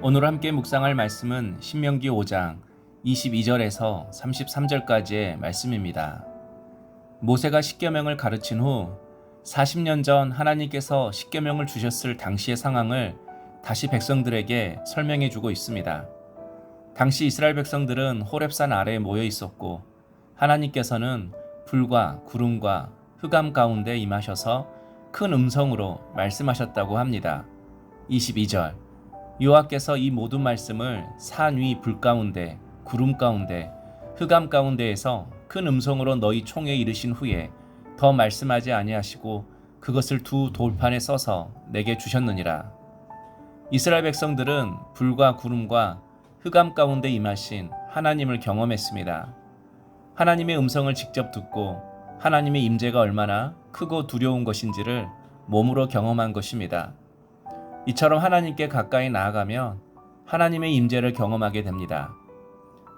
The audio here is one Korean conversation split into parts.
오늘 함께 묵상할 말씀은 신명기 5장 22절에서 33절까지의 말씀입니다. 모세가 십계명을 가르친 후 40년 전 하나님께서 십계명을 주셨을 당시의 상황을 다시 백성들에게 설명해 주고 있습니다. 당시 이스라엘 백성들은 호렙산 아래에 모여 있었고 하나님께서는 불과 구름과 흑암 가운데 임하셔서 큰 음성으로 말씀하셨다고 합니다. 22절 여호와께서 이 모든 말씀을 산 위 불 가운데 구름 가운데 흑암 가운데에서 큰 음성으로 너희 총에 이르신 후에 더 말씀하지 아니하시고 그것을 두 돌판에 써서 내게 주셨느니라. 이스라엘 백성들은 불과 구름과 흑암 가운데 임하신 하나님을 경험했습니다. 하나님의 음성을 직접 듣고 하나님의 임재가 얼마나 크고 두려운 것인지를 몸으로 경험한 것입니다. 이처럼 하나님께 가까이 나아가면 하나님의 임재를 경험하게 됩니다.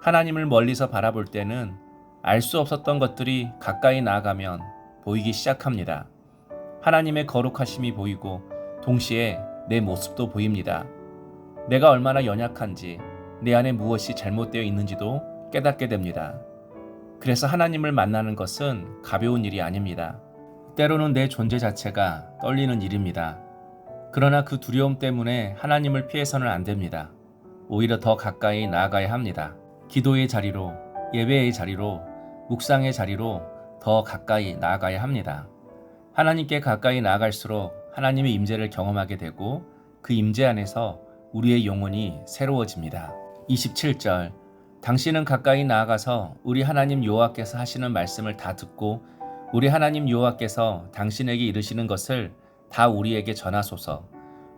하나님을 멀리서 바라볼 때는 알 수 없었던 것들이 가까이 나아가면 보이기 시작합니다. 하나님의 거룩하심이 보이고 동시에 내 모습도 보입니다. 내가 얼마나 연약한지, 내 안에 무엇이 잘못되어 있는지도 깨닫게 됩니다. 그래서 하나님을 만나는 것은 가벼운 일이 아닙니다. 때로는 내 존재 자체가 떨리는 일입니다. 그러나 그 두려움 때문에 하나님을 피해서는 안 됩니다. 오히려 더 가까이 나아가야 합니다. 기도의 자리로, 예배의 자리로, 묵상의 자리로 더 가까이 나아가야 합니다. 하나님께 가까이 나아갈수록 하나님의 임재를 경험하게 되고 그 임재 안에서 우리의 영혼이 새로워집니다. 27절 당신은 가까이 나아가서 우리 하나님 여호와께서 하시는 말씀을 다 듣고 우리 하나님 여호와께서 당신에게 이르시는 것을 다 우리에게 전하소서.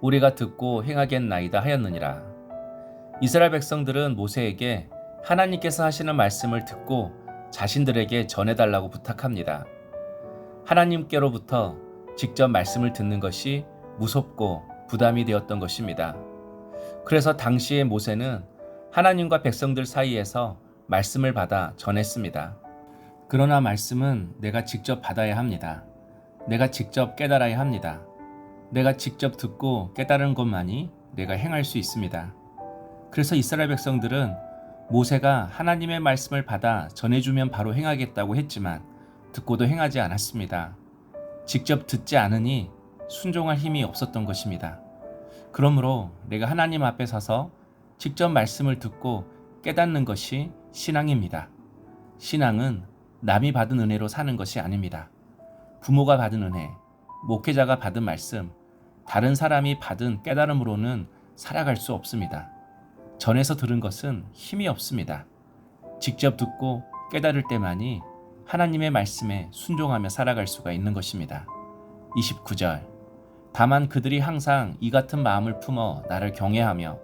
우리가 듣고 행하겠나이다 하였느니라. 이스라엘 백성들은 모세에게 하나님께서 하시는 말씀을 듣고 자신들에게 전해달라고 부탁합니다. 하나님께로부터 직접 말씀을 듣는 것이 무섭고 부담이 되었던 것입니다. 그래서 당시의 모세는 하나님과 백성들 사이에서 말씀을 받아 전했습니다. 그러나 말씀은 내가 직접 받아야 합니다. 내가 직접 깨달아야 합니다. 내가 직접 듣고 깨달은 것만이 내가 행할 수 있습니다. 그래서 이스라엘 백성들은 모세가 하나님의 말씀을 받아 전해주면 바로 행하겠다고 했지만 듣고도 행하지 않았습니다. 직접 듣지 않으니 순종할 힘이 없었던 것입니다. 그러므로 내가 하나님 앞에 서서 직접 말씀을 듣고 깨닫는 것이 신앙입니다. 신앙은 남이 받은 은혜로 사는 것이 아닙니다. 부모가 받은 은혜, 목회자가 받은 말씀, 다른 사람이 받은 깨달음으로는 살아갈 수 없습니다. 전에서 들은 것은 힘이 없습니다. 직접 듣고 깨달을 때만이 하나님의 말씀에 순종하며 살아갈 수가 있는 것입니다. 29절 다만 그들이 항상 이 같은 마음을 품어 나를 경외하며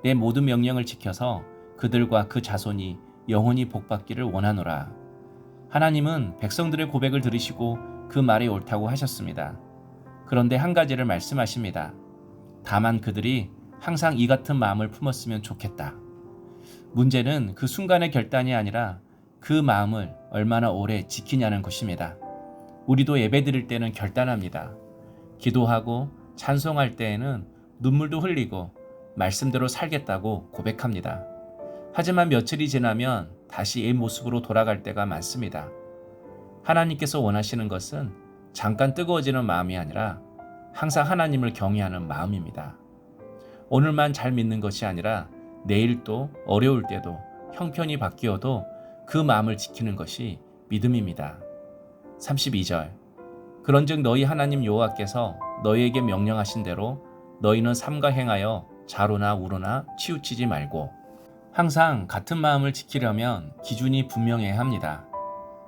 내 모든 명령을 지켜서 그들과 그 자손이 영원히 복받기를 원하노라. 하나님은 백성들의 고백을 들으시고 그 말이 옳다고 하셨습니다. 그런데 한 가지를 말씀하십니다. 다만 그들이 항상 이 같은 마음을 품었으면 좋겠다. 문제는 그 순간의 결단이 아니라 그 마음을 얼마나 오래 지키냐는 것입니다. 우리도 예배드릴 때는 결단합니다. 기도하고 찬송할 때에는 눈물도 흘리고 말씀대로 살겠다고 고백합니다. 하지만 며칠이 지나면 다시 옛 모습으로 돌아갈 때가 많습니다. 하나님께서 원하시는 것은 잠깐 뜨거워지는 마음이 아니라 항상 하나님을 경외하는 마음입니다. 오늘만 잘 믿는 것이 아니라 내일도 어려울 때도 형편이 바뀌어도 그 마음을 지키는 것이 믿음입니다. 32절 그런즉 너희 하나님 여호와께서 너희에게 명령하신 대로 너희는 삼가 행하여 좌로나 우로나 치우치지 말고 항상 같은 마음을 지키려면 기준이 분명해야 합니다.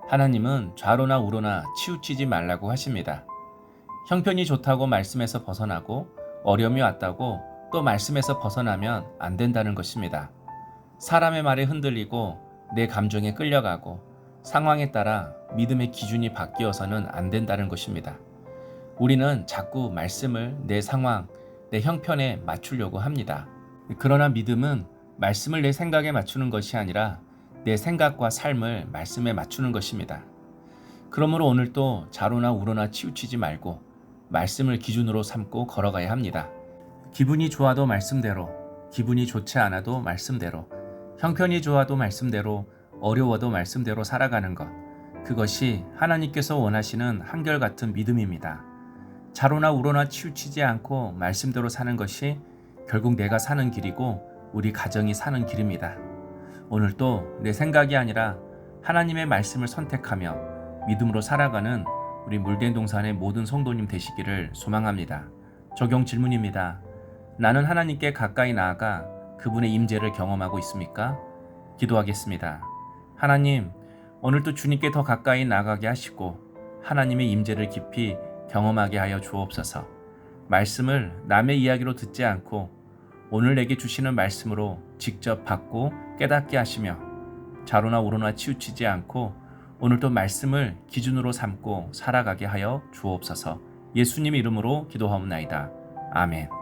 하나님은 좌로나 우로나 치우치지 말라고 하십니다. 형편이 좋다고 말씀에서 벗어나고 어려움이 왔다고 또 말씀에서 벗어나면 안 된다는 것입니다. 사람의 말에 흔들리고 내 감정에 끌려가고 상황에 따라 믿음의 기준이 바뀌어서는 안 된다는 것입니다. 우리는 자꾸 말씀을 내 상황, 내 형편에 맞추려고 합니다. 그러나 믿음은 말씀을 내 생각에 맞추는 것이 아니라 내 생각과 삶을 말씀에 맞추는 것입니다. 그러므로 오늘도 좌로나 우로나 치우치지 말고 말씀을 기준으로 삼고 걸어가야 합니다. 기분이 좋아도 말씀대로, 기분이 좋지 않아도 말씀대로, 형편이 좋아도 말씀대로, 어려워도 말씀대로 살아가는 것. 그것이 하나님께서 원하시는 한결같은 믿음입니다. 좌로나 우로나 치우치지 않고 말씀대로 사는 것이 결국 내가 사는 길이고 우리 가정이 사는 길입니다. 오늘도 내 생각이 아니라 하나님의 말씀을 선택하며 믿음으로 살아가는 우리 물된 동산의 모든 성도님 되시기를 소망합니다. 적용 질문입니다. 나는 하나님께 가까이 나아가 그분의 임재를 경험하고 있습니까? 기도하겠습니다. 하나님, 오늘도 주님께 더 가까이 나가게 하시고 하나님의 임재를 깊이 경험하게 하여 주옵소서. 말씀을 남의 이야기로 듣지 않고 오늘 내게 주시는 말씀으로 직접 받고 깨닫게 하시며 좌로나 우로나 치우치지 않고 오늘도 말씀을 기준으로 삼고 살아가게 하여 주옵소서. 예수님 이름으로 기도하옵나이다. 아멘.